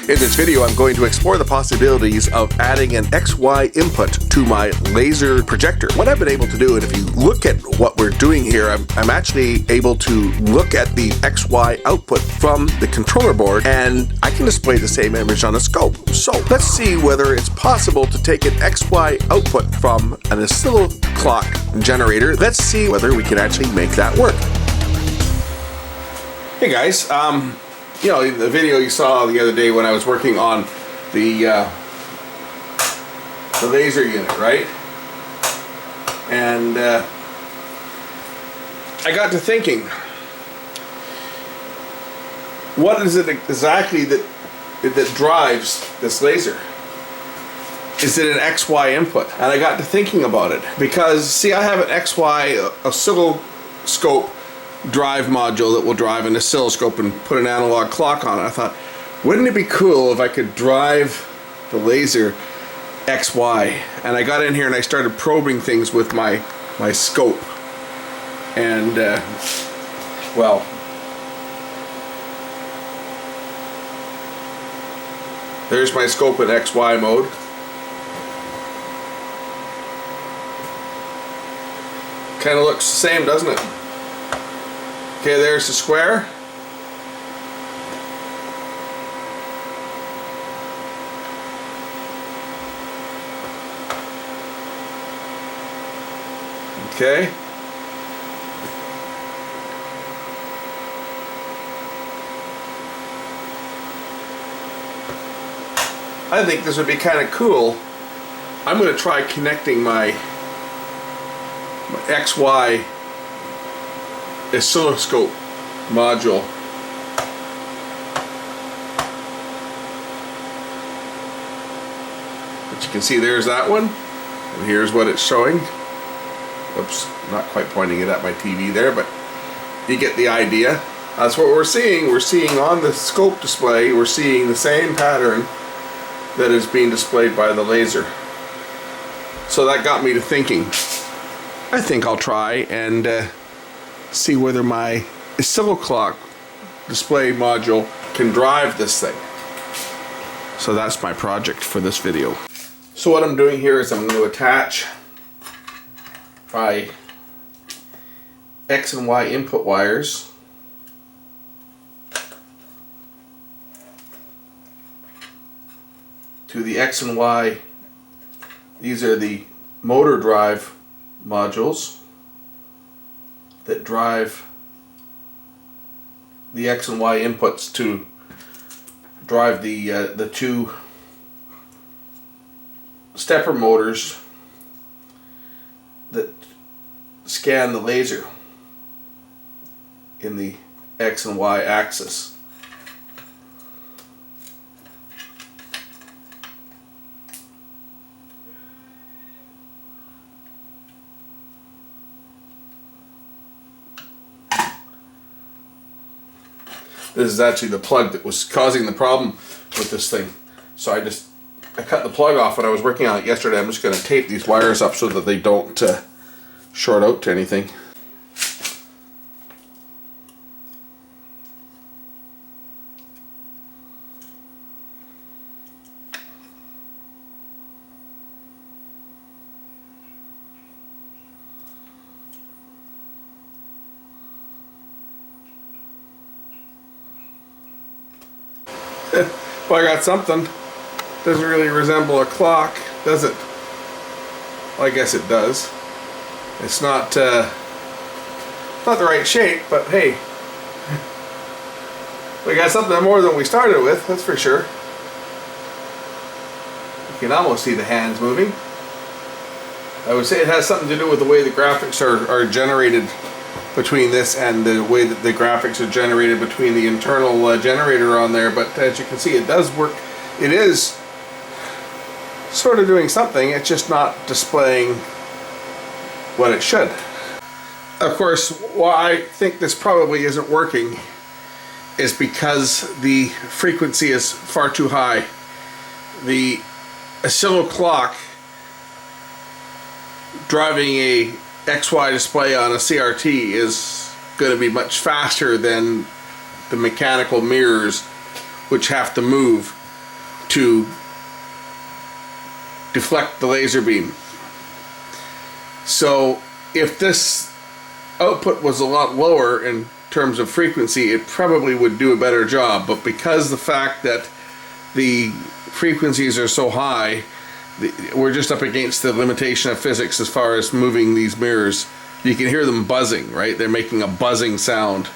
In this video, I'm going to explore the possibilities of adding an XY input to my laser projector. What I've been able to do, and if you look at what we're doing here, I'm actually able to look at the XY output from the controller board, and I can display the same image on a scope. So let's see whether it's possible to take an XY output from an oscilloclock generator. Let's see whether we can actually make that work. Hey guys, you know, the video you saw the other day when I was working on the laser unit, right? And I got to thinking, what is it exactly that drives this laser? Is it an XY input? And I got to thinking about it because, see, I have an XY oscilloscope drive module that will drive an oscilloscope and put an analog clock on it. I thought, wouldn't it be cool if I could drive the laser XY? And I got in here and I started probing things with my scope. And well, there's my scope in XY mode. Kind of looks the same, doesn't it? Okay, there's the square. Okay. I think this would be kind of cool. I'm going to try connecting my XY oscilloscope module. But you can see there's that one, and here's what it's showing. Oops, not quite pointing it at my TV there, but you get the idea. That's what we're seeing. We're seeing on the scope display, we're seeing the same pattern that is being displayed by the laser. So that got me to thinking, I think I'll try and see whether my oscilloclock display module can drive this thing. So that's my project for this video. So what I'm doing here is I'm going to attach my X and Y input wires to the X and Y. These are the motor drive modules that drive the X and Y inputs to drive the two stepper motors that scan the laser in the X and Y axis. This is actually the plug that was causing the problem with this thing. So I cut the plug off when I was working on it yesterday. I'm just going to tape these wires up so that they don't short out to anything. Well, I got something. Doesn't really resemble a clock, does it? Well, I guess it does. It's not the right shape, but hey, we got something more than we started with, that's for sure. You can almost see the hands moving. I would say it has something to do with the way the graphics are generated between this and the way that the graphics are generated between the internal generator on there, but as you can see, it does work. It is sort of doing something, it's just not displaying what it should. Of course, why I think this probably isn't working is because the frequency is far too high. The oscilloclock driving a XY display on a CRT is going to be much faster than the mechanical mirrors, which have to move to deflect the laser beam. So if this output was a lot lower in terms of frequency, it probably would do a better job. But because the fact that the frequencies are so high, we're just up against the limitation of physics as far as moving these mirrors. You can hear them buzzing, right? They're making a buzzing sound,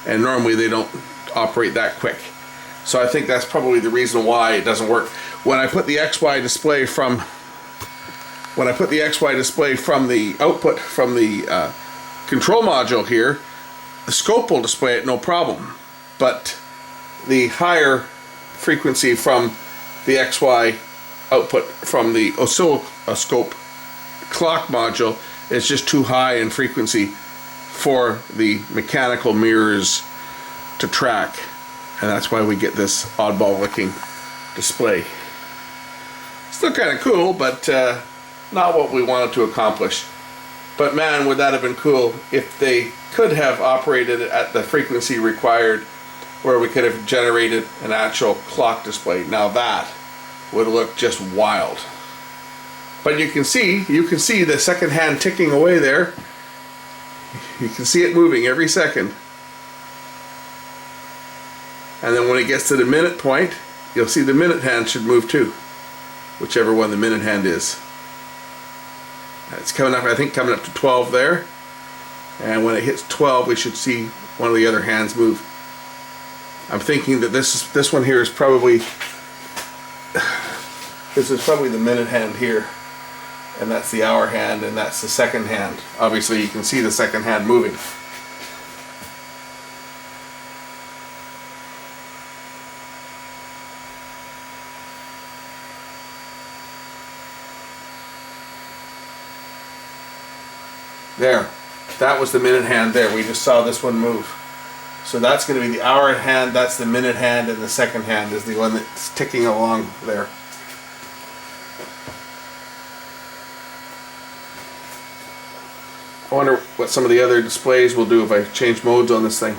and normally they don't operate that quick. So I think that's probably the reason why it doesn't work. When I put the XY display from the output from the control module here, the scope will display it no problem. But the higher frequency from the XY output from the oscilloscope clock module is just too high in frequency for the mechanical mirrors to track, and that's why we get this oddball looking display. Still kind of cool, but not what we wanted to accomplish. But man, would that have been cool if they could have operated at the frequency required, where we could have generated an actual clock display. Now that would look just wild. But you can see the second hand ticking away there. You can see it moving every second. And then when it gets to the minute point, you'll see the minute hand should move too, whichever one the minute hand is. It's coming up, I think, coming up to 12 there. And when it hits 12, we should see one of the other hands move. I'm thinking that this one here is probably the minute hand here, and that's the hour hand, and that's the second hand. Obviously you can see the second hand moving. There, that was the minute hand there. We just saw this one move. So that's going to be the hour hand, that's the minute hand, and the second hand is the one that's ticking along there. I wonder what some of the other displays will do if I change modes on this thing.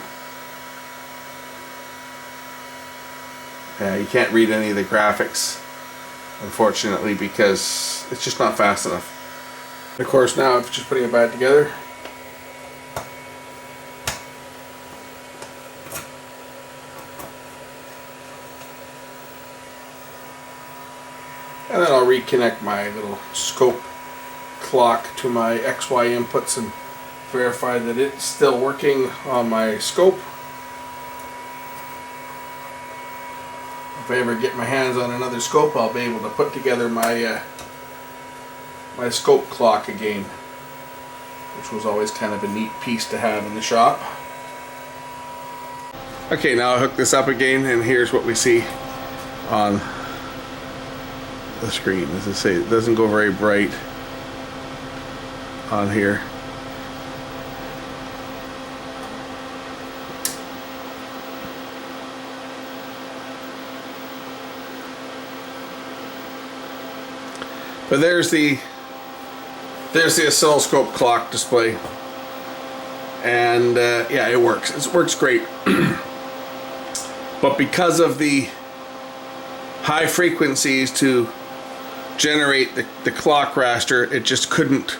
Yeah, you can't read any of the graphics, unfortunately, because it's just not fast enough. Of course, now I'm just putting it back together. And then I'll reconnect my little scope clock to my XY inputs and verify that it's still working on my scope. If I ever get my hands on another scope, I'll be able to put together my my scope clock again, which was always kind of a neat piece to have in the shop. Okay, now I hook this up again, and here's what we see on the screen. As I say, it doesn't go very bright on here. But there's the oscilloscope clock display, and yeah, it works. It works great. But because of the high frequencies to generate the clock raster, it just couldn't,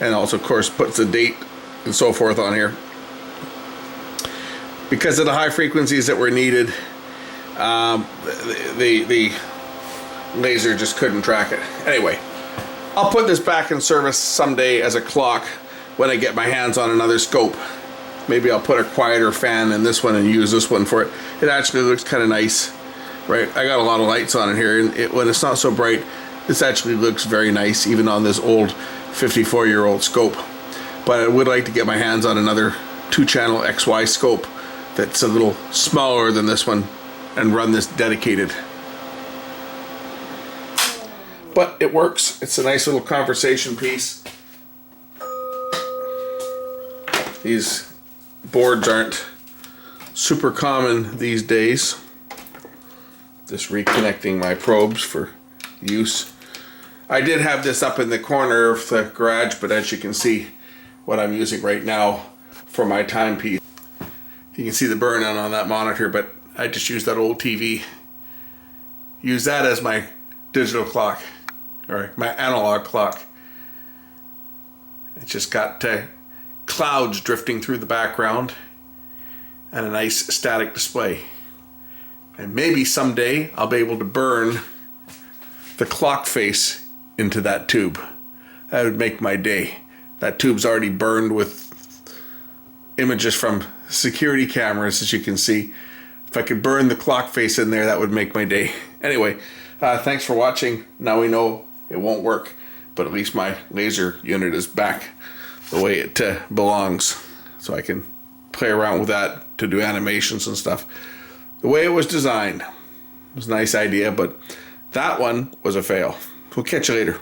and also of course puts the date and so forth on here. Because of the high frequencies that were needed, the laser just couldn't track it. Anyway, I'll put this back in service someday as a clock when I get my hands on another scope. Maybe I'll put a quieter fan in this one and use this one for it. It actually looks kind of nice, right? I got a lot of lights on it here, and when it's not so bright, this actually looks very nice, even on this old 54-year-old scope. But I would like to get my hands on another 2-channel XY scope that's a little smaller than this one and run this dedicated. But it works. It's a nice little conversation piece. These boards aren't super common these days. Just reconnecting my probes for use. I did have this up in the corner of the garage, but as you can see, what I'm using right now for my timepiece. You can see the burn on that monitor, but I just used that old TV use that as my digital clock, or my analog clock. It's just got clouds drifting through the background and a nice static display. And maybe someday I'll be able to burn the clock face into that tube. That would make my day. That tube's already burned with images from security cameras, as you can see. If I could burn the clock face in there, that would make my day. Anyway, thanks for watching. Now we know it won't work, but at least my laser unit is back the way it belongs. So I can play around with that to do animations and stuff. The way it was designed was a nice idea, but that one was a fail. We'll catch you later.